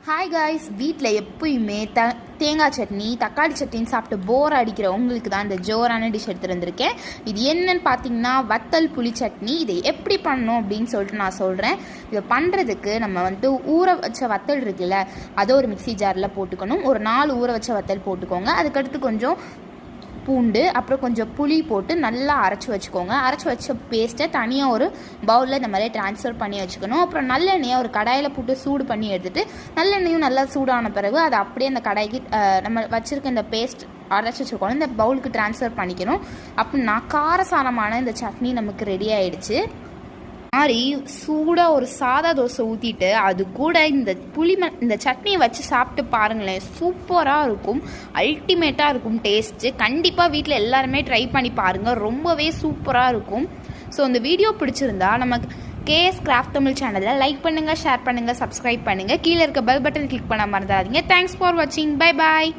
Hi guys, வீட்டில் எப்பயுமே தேங்காய் சட்னி தக்காளி சட்னின்னு சாப்பிட்டு போர் அடிக்கிற உங்களுக்கு தான் இந்த ஜோரான டிஷ் எடுத்துகிட்டு வந்திருக்கேன். இது என்னன்னு பார்த்தீங்கன்னா வத்தல் புளி சட்னி. இதை எப்படி பண்ணணும் அப்படின்னு சொல்லிட்டு நான் சொல்கிறேன். இதை பண்ணுறதுக்கு நம்ம ஊற வச்ச வத்தல் இருக்குல்ல, அதை ஒரு மிக்சி ஜாரில் போட்டுக்கணும். ஒரு 4 ஊற வச்ச வத்தல் போட்டுக்கோங்க. அதுக்கடுத்து கொஞ்சம் பூண்டு, அப்புறம் கொஞ்சம் புளி போட்டு நல்லா அரைச்சி வச்சுக்கோங்க. அரைச்சி வச்ச பேஸ்ட்டை தனியாக ஒரு பவுலில் இந்த மாதிரி ட்ரான்ஸ்ஃபர் பண்ணி வச்சுக்கணும். அப்புறம் நல்லெண்ணெயை ஒரு கடாயில் போட்டு சூடு பண்ணி எடுத்துகிட்டு, நல்லெண்ணெயும் நல்லா சூடான பிறகு அதை அப்படியே அந்த கடாய்க்கு நம்ம வச்சுருக்க இந்த பேஸ்ட் அரைச்சி வச்சுருக்கோம் இந்த பவுலுக்கு ட்ரான்ஸ்ஃபர் பண்ணிக்கணும். அப்படின்னா காரசாரமான இந்த சட்னி நமக்கு ரெடி ஆகிடுச்சு. மாதிரி சூடாக ஒரு சாதா தோசை ஊற்றிட்டு அது கூட இந்த சட்னியை வச்சு சாப்பிட்டு பாருங்களேன், சூப்பராக இருக்கும், அல்டிமேட்டாக இருக்கும் டேஸ்ட்டு. கண்டிப்பாக வீட்டில் எல்லாருமே ட்ரை பண்ணி பாருங்கள், ரொம்பவே சூப்பராக இருக்கும். ஸோ இந்த வீடியோ பிடிச்சிருந்தா நம்ம கேஎஸ் கிராஃப்ட் தமிழ் சேனலில் லைக் பண்ணுங்கள், ஷேர் பண்ணுங்கள், சப்ஸ்கிரைப் பண்ணுங்கள். கீழே இருக்க பெல் பட்டன் கிளிக் பண்ண மறந்துடாதீங்க. தேங்க்ஸ் ஃபார் வாட்சிங். Bye bye.